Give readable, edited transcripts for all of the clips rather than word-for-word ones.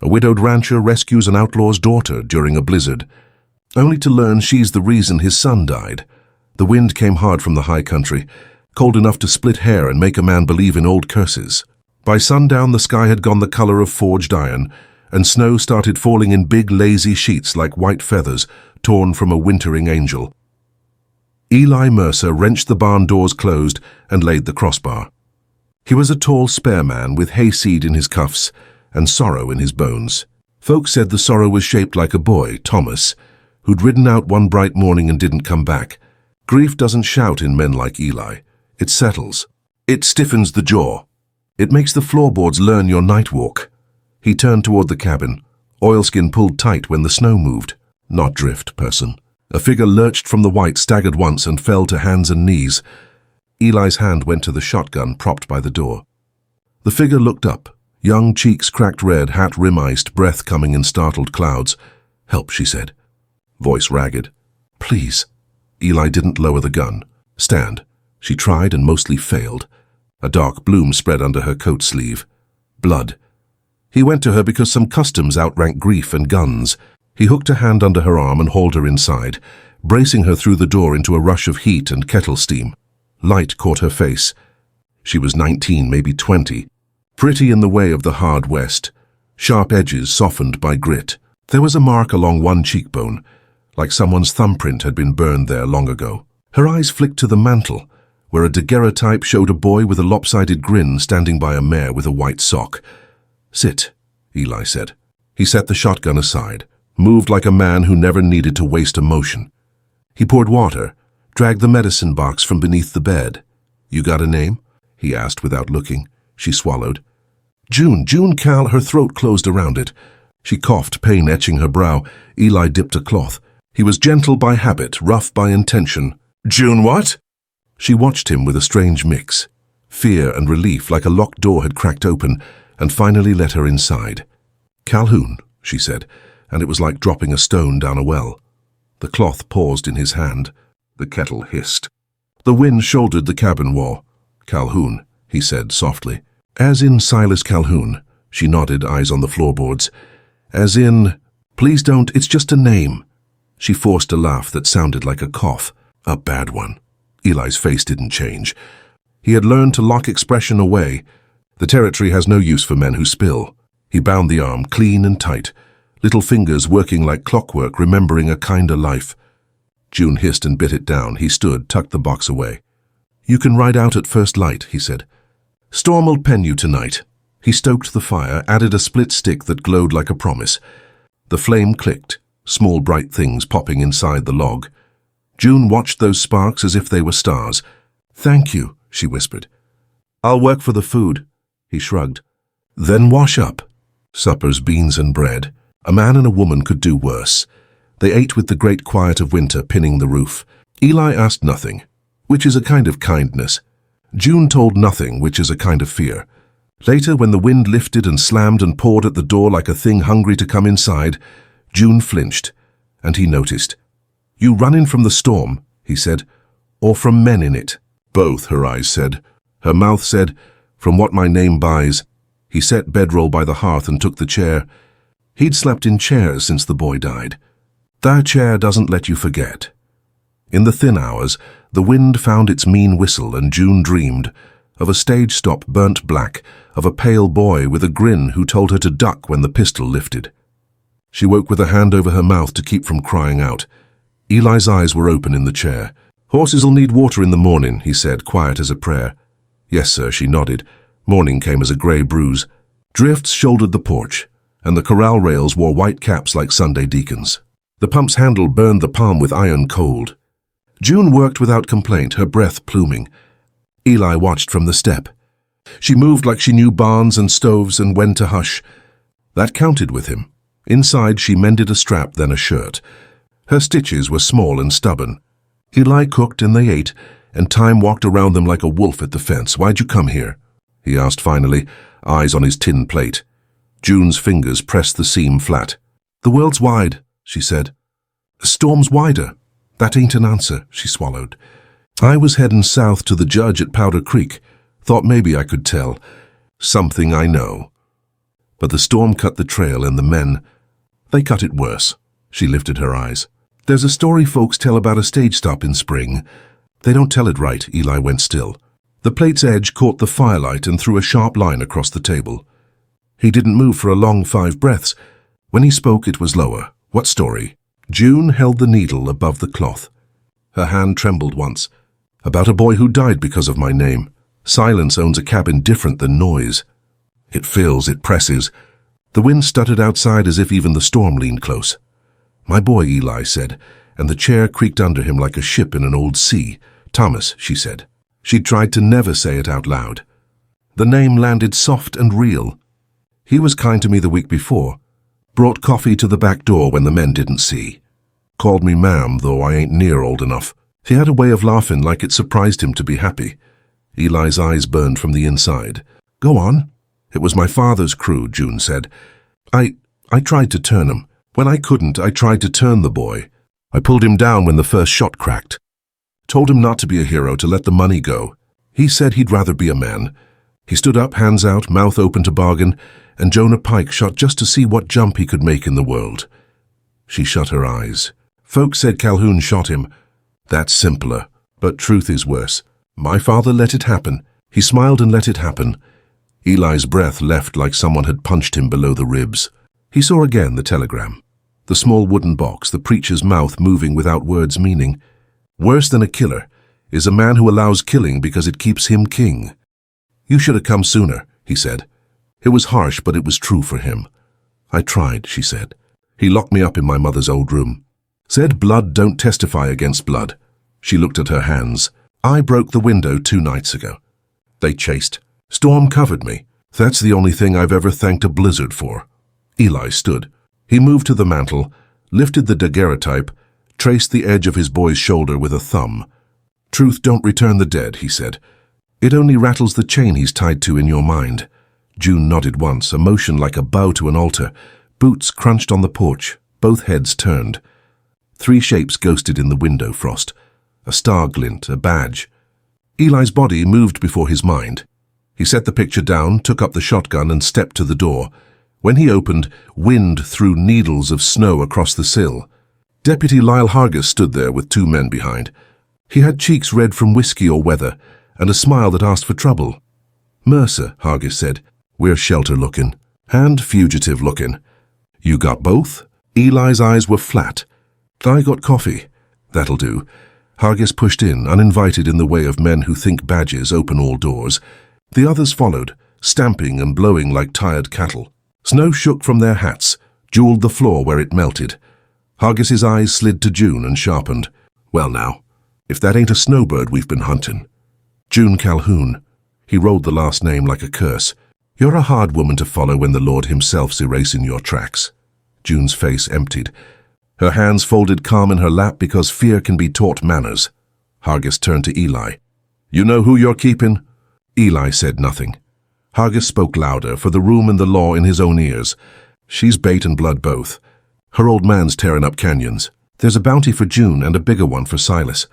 A widowed rancher rescues an outlaw's daughter during a blizzard, only to learn she's the reason his son died. The wind came hard from the high country, cold enough to split hair and make a man believe in old curses. By sundown, the sky had gone the color of forged iron, and snow started falling in big, lazy sheets like white feathers torn from a wintering angel. Eli Mercer wrenched the barn doors closed and laid the crossbar. He was a tall, spare man with hayseed in his cuffs and sorrow in his bones. Folks said the sorrow was shaped like a boy, Thomas, who'd ridden out one bright morning and didn't come back. Grief doesn't shout in men like Eli. It settles. It stiffens the jaw. It makes the floorboards learn your night walk. He turned toward the cabin, oilskin pulled tight when the snow moved. Not drift, person. A figure lurched from the white, staggered once, and fell to hands and knees. Eli's hand went to the shotgun propped by the door. The figure looked up, young cheeks cracked red, hat rim-iced, breath coming in startled clouds. "Help," she said, voice ragged. "Please." Eli didn't lower the gun. "Stand." She tried and mostly failed. A dark bloom spread under her coat sleeve. Blood. He went to her because some customs outrank grief and guns. He hooked a hand under her arm and hauled her inside, bracing her through the door into a rush of heat and kettle steam. Light caught her face. She was 19, maybe 20, pretty in the way of the hard West, sharp edges softened by grit. There was a mark along one cheekbone, like someone's thumbprint had been burned there long ago. Her eyes flicked to the mantel, where a daguerreotype showed a boy with a lopsided grin standing by a mare with a white sock. "Sit," Eli said. He set the shotgun aside, moved like a man who never needed to waste emotion. He poured water, dragged the medicine box from beneath the bed. "You got a name?" he asked without looking. She swallowed. "June Cal." Her throat closed around it. She coughed, pain etching her brow. Eli dipped a cloth. He was gentle by habit, rough by intention. "June what?" She watched him with a strange mix. Fear and relief, like a locked door had cracked open, and finally let her inside. "Calhoun," she said, and it was like dropping a stone down a well. The cloth paused in his hand. The kettle hissed. The wind shouldered the cabin wall. "Calhoun," he said softly. "As in Silas Calhoun." She nodded, eyes on the floorboards. "As in, please don't, it's just a name." She forced a laugh that sounded like a cough. A bad one. Eli's face didn't change. He had learned to lock expression away. The territory has no use for men who spill. He bound the arm clean and tight, little fingers working like clockwork, remembering a kinder life. June hissed and bit it down. He stood, tucked the box away. "You can ride out at first light," he said. "Storm'll pen you tonight." He stoked the fire, added a split stick that glowed like a promise. The flame clicked, small bright things popping inside the log. June watched those sparks as if they were stars. "Thank you," she whispered. "I'll work for the food." He shrugged. "Then wash up." Supper's beans and bread. A man and a woman could do worse. They ate with the great quiet of winter pinning the roof. Eli asked nothing, which is a kind of kindness. June told nothing, which is a kind of fear. Later, when the wind lifted and slammed and poured at the door like a thing hungry to come inside, June flinched, and he noticed. "You running from the storm," he said, "or from men in it?" "Both," her eyes said. Her mouth said, "From what my name buys." He set bedroll by the hearth and took the chair. He'd slept in chairs since the boy died. That chair doesn't let you forget. In the thin hours, the wind found its mean whistle, and June dreamed of a stage stop burnt black, of a pale boy with a grin who told her to duck when the pistol lifted. She woke with a hand over her mouth to keep from crying out. Eli's eyes were open in the chair. "Horses'll need water in the morning," he said, quiet as a prayer. "Yes, sir," she nodded. Morning came as a grey bruise. Drifts shouldered the porch, and the corral rails wore white caps like Sunday deacons. The pump's handle burned the palm with iron cold. June worked without complaint, her breath pluming. Eli watched from the step. She moved like she knew barns and stoves and when to hush. That counted with him. Inside, she mended a strap, then a shirt. Her stitches were small and stubborn. Eli cooked and they ate, and time walked around them like a wolf at the fence. "Why'd you come here?" he asked finally, eyes on his tin plate. June's fingers pressed the seam flat. "The world's wide," she said. "The storm's wider." "That ain't an answer," she swallowed. "I was heading south to the judge at Powder Creek. Thought maybe I could tell. Something I know." But the storm cut the trail and the men, they cut it worse. She lifted her eyes. There's a story folks tell about a stage stop in spring. They don't tell it right. Eli went still. The plate's edge caught the firelight and threw a sharp line across the table. He didn't move for a long 5 breaths. When he spoke, it was lower. What story? June held the needle above the cloth. Her hand trembled once. About a boy who died because of my name. Silence owns a cabin different than noise. It fills, it presses. The wind stuttered outside as if even the storm leaned close. My boy, Eli said, and the chair creaked under him like a ship in an old sea. Thomas, she said. She'd tried to never say it out loud. The name landed soft and real. He was kind to me the week before. Brought coffee to the back door when the men didn't see. Called me ma'am, though I ain't near old enough. He had a way of laughing like it surprised him to be happy. Eli's eyes burned from the inside. Go on. It was my father's crew, June said. I tried to turn him. When I couldn't, I tried to turn the boy. I pulled him down when the first shot cracked. Told him not to be a hero, to let the money go. He said he'd rather be a man. He stood up, hands out, mouth open to bargain, and Jonah Pike shot just to see what jump he could make in the world. She shut her eyes. Folks said Calhoun shot him. That's simpler, but truth is worse. My father let it happen. He smiled and let it happen. Eli's breath left like someone had punched him below the ribs. He saw again the telegram. The small wooden box, the preacher's mouth moving without words meaning. Worse than a killer is a man who allows killing because it keeps him king. You should have come sooner, he said. It was harsh, but it was true for him. I tried, she said. He locked me up in my mother's old room. Said blood don't testify against blood. She looked at her hands. I broke the window 2 nights ago. They chased. Storm covered me. That's the only thing I've ever thanked a blizzard for. Eli stood. He moved to the mantel, lifted the daguerreotype, traced the edge of his boy's shoulder with a thumb. Truth don't return the dead, he said. It only rattles the chain he's tied to in your mind. June nodded once, a motion like a bow to an altar. Boots crunched on the porch, both heads turned. 3 shapes ghosted in the window frost. A star glint, a badge. Eli's body moved before his mind. He set the picture down, took up the shotgun and stepped to the door. When he opened, wind threw needles of snow across the sill. Deputy Lyle Hargis stood there with 2 men behind. He had cheeks red from whiskey or weather, and a smile that asked for trouble. Mercer, Hargis said, we're shelter-looking, and fugitive-looking. You got both? Eli's eyes were flat. I got coffee. That'll do. Hargis pushed in, uninvited in the way of men who think badges open all doors. The others followed, stamping and blowing like tired cattle. Snow shook from their hats, jeweled the floor where it melted. Hargis's eyes slid to June and sharpened. Well now, if that ain't a snowbird we've been hunting. June Calhoun. He rolled the last name like a curse. You're a hard woman to follow when the Lord himself's erasing your tracks. June's face emptied. Her hands folded calm in her lap because fear can be taught manners. Hargis turned to Eli. You know who you're keeping? Eli said nothing. Hargis spoke louder, for the room and the law in his own ears. She's bait and blood both. Her old man's tearing up canyons. There's a bounty for June and a bigger one for Silas.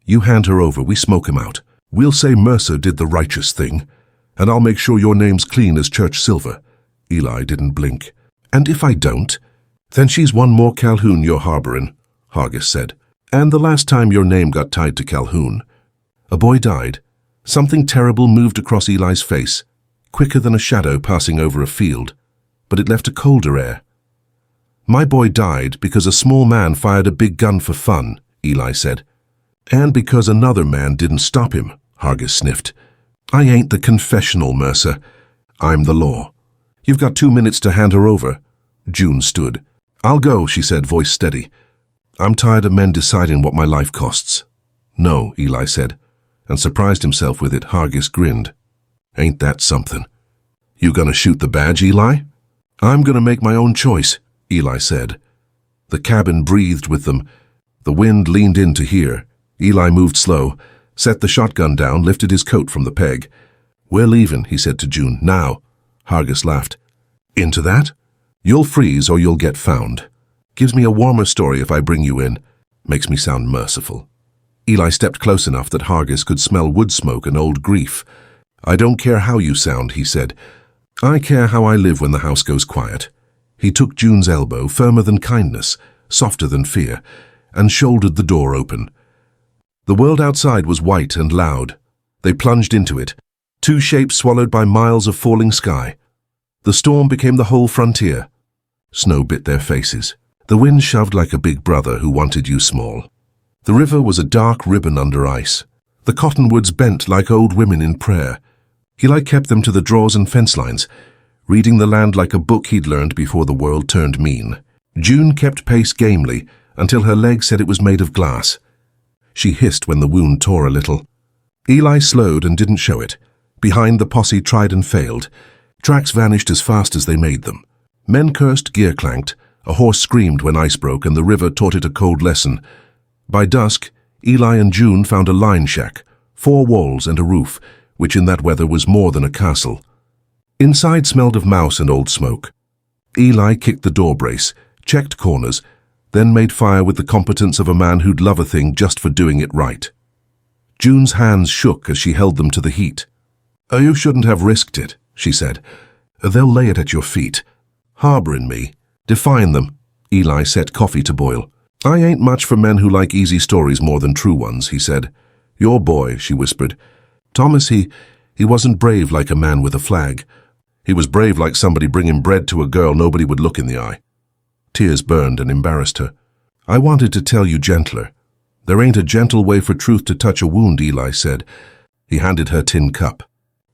You hand her over, we smoke him out. We'll say Mercer did the righteous thing, and I'll make sure your name's clean as church silver. Eli didn't blink. And if I don't? Then she's one more Calhoun you're harboring, Hargis said. And the last time your name got tied to Calhoun. A boy died. Something terrible moved across Eli's face, quicker than a shadow passing over a field, but it left a colder air. My boy died because a small man fired a big gun for fun, Eli said. And because another man didn't stop him, Hargis sniffed. I ain't the confessional, Mercer. I'm the law. You've got 2 minutes to hand her over. June stood. I'll go, she said, voice steady. I'm tired of men deciding what my life costs. No, Eli said, and surprised himself with it. Hargis grinned. Ain't that something? You gonna shoot the badge, Eli? I'm gonna make my own choice, Eli said. The cabin breathed with them. The wind leaned in to hear. Eli moved slow, set the shotgun down, lifted his coat from the peg. We're leaving, he said to June. Now. Hargis laughed. Into that? You'll freeze or you'll get found. Gives me a warmer story if I bring you in. Makes me sound merciful. Eli stepped close enough that Hargis could smell wood smoke and old grief. I don't care how you sound, he said. I care how I live when the house goes quiet. He took June's elbow, firmer than kindness, softer than fear, and shouldered the door open. The world outside was white and loud. They plunged into it, two shapes swallowed by miles of falling sky. The storm became the whole frontier. Snow bit their faces. The wind shoved like a big brother who wanted you small. The river was a dark ribbon under ice. The cottonwoods bent like old women in prayer. Eli kept them to the draws and fence lines, reading the land like a book he'd learned before the world turned mean. June kept pace gamely until her leg said it was made of glass. She hissed when the wound tore a little. Eli slowed and didn't show it. Behind, the posse tried and failed. Tracks vanished as fast as they made them. Men cursed, gear clanked. A horse screamed when ice broke, and the river taught it a cold lesson. By dusk, Eli and June found a line shack, 4 walls and a roof, which in that weather was more than a castle. Inside smelled of mouse and old smoke. Eli kicked the door brace, checked corners, then made fire with the competence of a man who'd love a thing just for doing it right. June's hands shook as she held them to the heat. "Oh, you shouldn't have risked it," she said. "They'll lay it at your feet. Harboring me. Define them." Eli set coffee to boil. "I ain't much for men who like easy stories more than true ones," he said. "Your boy," she whispered. "Thomas, he wasn't brave like a man with a flag. He was brave like somebody bringing bread to a girl nobody would look in the eye." Tears burned and embarrassed her. "I wanted to tell you gentler. There ain't a gentle way for truth to touch a wound," Eli said. He handed her tin cup.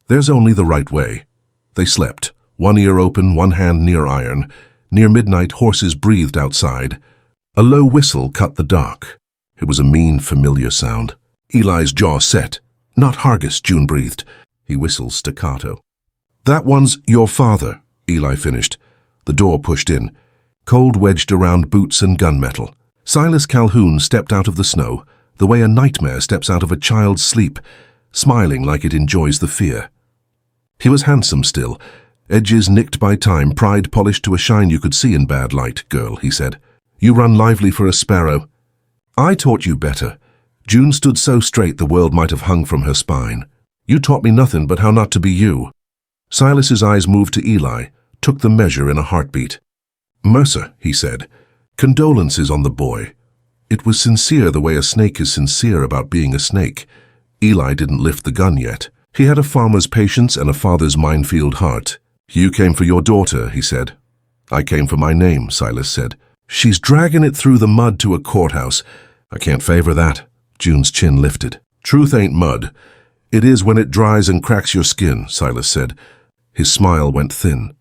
"There's only the right way." They slept, one ear open, one hand near iron. Near midnight, horses breathed outside. A low whistle cut the dark. It was a mean, familiar sound. Eli's jaw set. "Not Hargis," June breathed. He whistled staccato. "That one's your father," Eli finished. The door pushed in. Cold wedged around boots and gunmetal. Silas Calhoun stepped out of the snow, the way a nightmare steps out of a child's sleep, smiling like it enjoys the fear. He was handsome still, edges nicked by time, pride polished to a shine you could see in bad light. "Girl," he said, "you run lively for a sparrow." "I taught you better." June stood so straight the world might have hung from her spine. "You taught me nothing but how not to be you." Silas's eyes moved to Eli, took the measure in a heartbeat. "Mercer," he said, "condolences on the boy." It was sincere the way a snake is sincere about being a snake. Eli didn't lift the gun yet. He had a farmer's patience and a father's minefield heart. "You came for your daughter," he said. "I came for my name," Silas said. "She's dragging it through the mud to a courthouse. I can't favor that." June's chin lifted. "Truth ain't mud. It is when it dries and cracks your skin," Silas said. His smile went thin.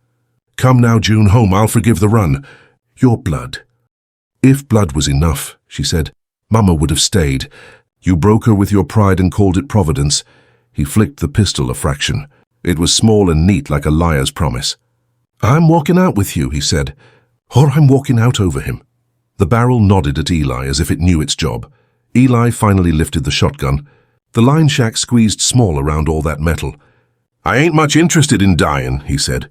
"Come now, June, home. I'll forgive the run. Your blood." "If blood was enough," she said, "Mama would have stayed. You broke her with your pride and called it providence." He flicked the pistol a fraction. It was small and neat like a liar's promise. "I'm walking out with you," he said, "or I'm walking out over him." The barrel nodded at Eli as if it knew its job. Eli finally lifted the shotgun. The line shack squeezed small around all that metal. "I ain't much interested in dying," he said.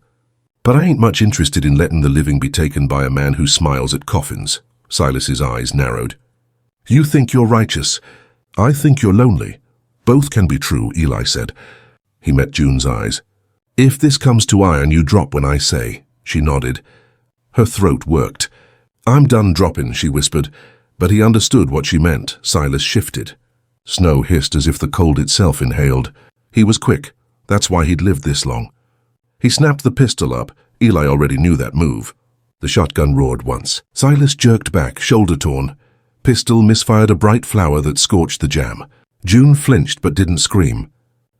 "But I ain't much interested in letting the living be taken by a man who smiles at coffins." Silas's eyes narrowed. "You think you're righteous. I think you're lonely. Both can be true," Eli said. He met June's eyes. "If this comes to iron, you drop when I say." She nodded. Her throat worked. "I'm done dropping," she whispered, but he understood what she meant. Silas shifted. Snow hissed as if the cold itself inhaled. He was quick. That's why he'd lived this long. He snapped the pistol up. Eli already knew that move. The shotgun roared once. Silas jerked back, shoulder torn. Pistol misfired a bright flower that scorched the jam. June flinched but didn't scream.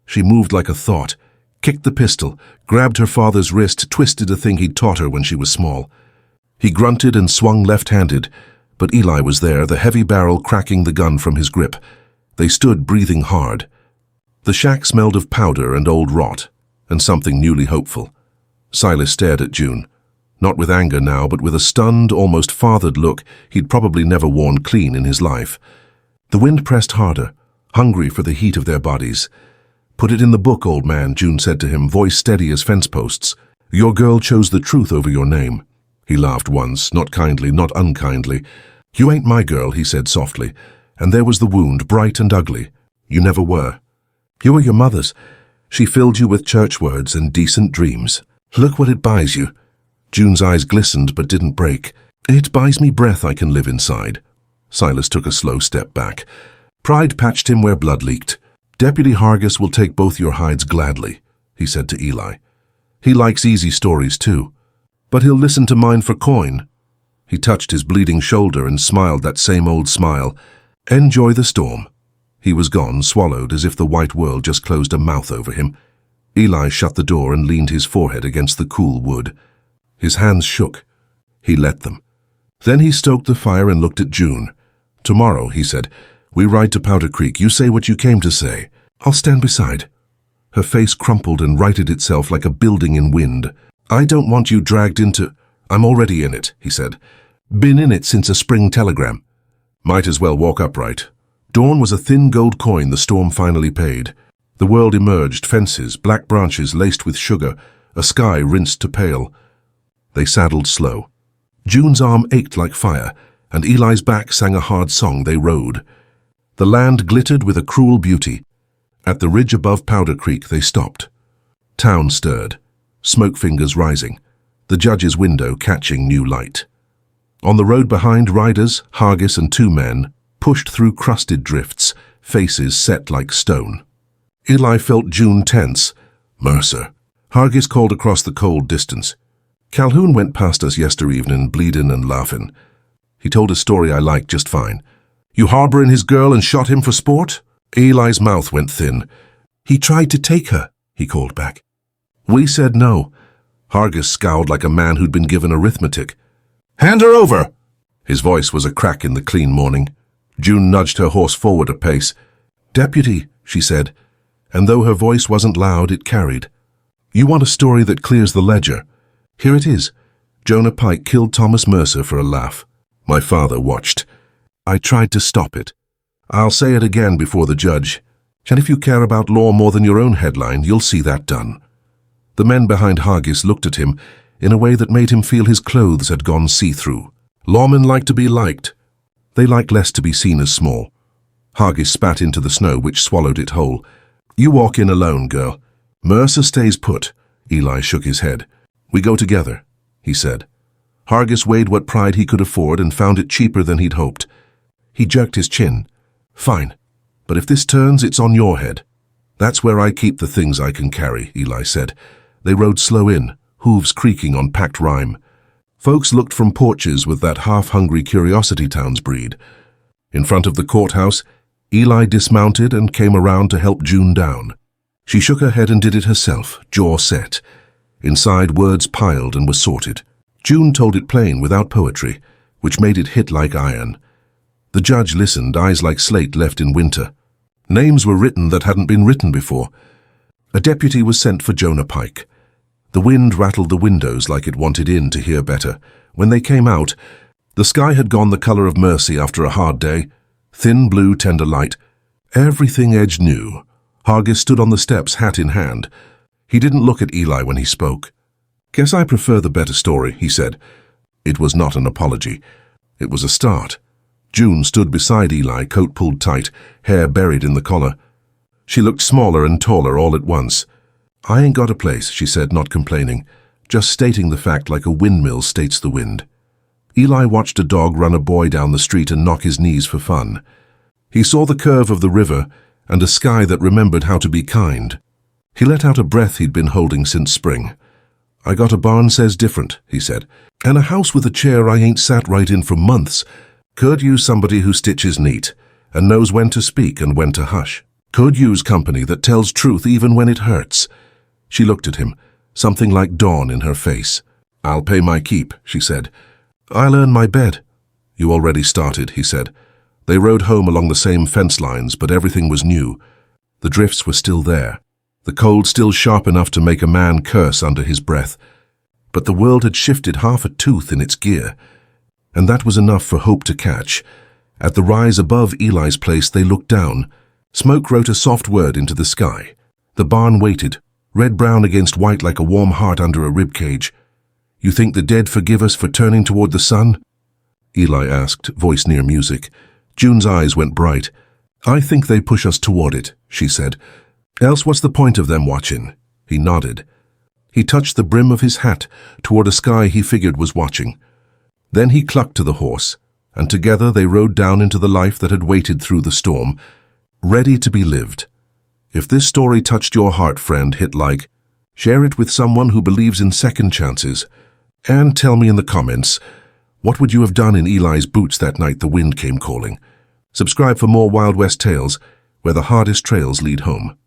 She moved like a thought, kicked the pistol, grabbed her father's wrist, twisted a thing he'd taught her when she was small. He grunted and swung left-handed, but Eli was there, the heavy barrel cracking the gun from his grip. They stood breathing hard. The shack smelled of powder and old rot, and something newly hopeful. Silas stared at June, not with anger now, but with a stunned, almost fathered look he'd probably never worn clean in his life. The wind pressed harder, hungry for the heat of their bodies. "Put it in the book, old man," June said to him, voice steady as fence posts. "Your girl chose the truth over your name." He laughed once, not kindly, not unkindly. "You ain't my girl," he said softly, and there was the wound, bright and ugly. "You never were. You were your mother's. She filled you with church words and decent dreams." Look what it buys you. June's eyes glistened but didn't break. It buys me breath I can live inside. Silas took a slow step back. Pride patched him where blood leaked. Deputy Hargis will take both your hides gladly, he said to Eli. He likes easy stories too, but he'll listen to mine for coin. He touched his bleeding shoulder and smiled that same old smile. Enjoy the storm. He was gone, swallowed as if the white world just closed a mouth over him. Eli shut the door and leaned his forehead against the cool wood. His hands shook. He let them. Then he stoked the fire and looked at June. Tomorrow, he said, we ride to Powder Creek. You say what you came to say. I'll stand beside. Her face crumpled and righted itself like a building in wind. I don't want you dragged into... I'm already in it, he said. Been in it since a spring telegram. Might as well walk upright. Dawn was a thin gold coin the storm finally paid. The world emerged, fences, black branches laced with sugar, a sky rinsed to pale. They saddled slow. June's arm ached like fire, and Eli's back sang a hard song. They rode. The land glittered with a cruel beauty. At the ridge above Powder Creek they stopped. Town stirred, smoke fingers rising, the judge's window catching new light. On the road behind, riders, Hargis and 2 men, pushed through crusted drifts, faces set like stone. Eli felt June tense. Mercer. Hargis called across the cold distance. Calhoun went past us yester evening, bleeding and laughing. He told a story I liked just fine. You harboring his girl and shot him for sport? Eli's mouth went thin. He tried to take her, he called back. We said no. Hargis scowled like a man who'd been given arithmetic. Hand her over! His voice was a crack in the clean morning. June nudged her horse forward a pace. Deputy, she said, and though her voice wasn't loud, it carried. You want a story that clears the ledger? Here it is. Jonah Pike killed Thomas Mercer for a laugh. My father watched. I tried to stop it. I'll say it again before the judge, and if you care about law more than your own headline, you'll see that done. The men behind Hargis looked at him in a way that made him feel his clothes had gone see-through. Lawmen like to be liked. They like less to be seen as small. Hargis spat into the snow, which swallowed it whole. You walk in alone, girl. Mercer stays put. Eli shook his head. We go together, he said. Hargis weighed what pride he could afford and found it cheaper than he'd hoped. He jerked his chin. Fine, but if this turns, it's on your head. That's where I keep the things I can carry, Eli said. They rode slow in, hooves creaking on packed rime. Folks looked from porches with that half-hungry Curiosity Towns breed. In front of the courthouse, Eli dismounted and came around to help June down. She shook her head and did it herself, jaw set. Inside, words piled and were sorted. June told it plain without poetry, which made it hit like iron. The judge listened, eyes like slate left in winter. Names were written that hadn't been written before. A deputy was sent for Jonah Pike. The wind rattled the windows like it wanted in to hear better. When they came out, the sky had gone the color of mercy after a hard day. Thin blue, tender light. Everything edged new. Hargis stood on the steps, hat in hand. He didn't look at Eli when he spoke. Guess I prefer the better story, he said. It was not an apology. It was a start. June stood beside Eli, coat pulled tight, hair buried in the collar. She looked smaller and taller all at once. I ain't got a place, she said, not complaining, just stating the fact like a windmill states the wind. Eli watched a dog run a boy down the street and knock his knees for fun. He saw the curve of the river and a sky that remembered how to be kind. He let out a breath he'd been holding since spring. I got a barn says different, he said, and a house with a chair I ain't sat right in for months. Could use somebody who stitches neat and knows when to speak and when to hush. Could use company that tells truth even when it hurts. She looked at him, something like dawn in her face. I'll pay my keep, she said. I'll earn my bed. You already started, he said. They rode home along the same fence lines, but everything was new. The drifts were still there. The cold still sharp enough to make a man curse under his breath. But the world had shifted half a tooth in its gear, and that was enough for hope to catch. At the rise above Eli's place they looked down. Smoke wrote a soft word into the sky. The barn waited, red-brown against white like a warm heart under a ribcage. You think the dead forgive us for turning toward the sun? Eli asked, voice near music. June's eyes went bright. I think they push us toward it, she said. Else what's the point of them watching? He nodded. He touched the brim of his hat toward a sky he figured was watching. Then he clucked to the horse, and together they rode down into the life that had waited through the storm, ready to be lived. If this story touched your heart, friend, hit like, share it with someone who believes in second chances, and tell me in the comments, what would you have done in Eli's boots that night the wind came calling? Subscribe for more Wild West tales, where the hardest trails lead home.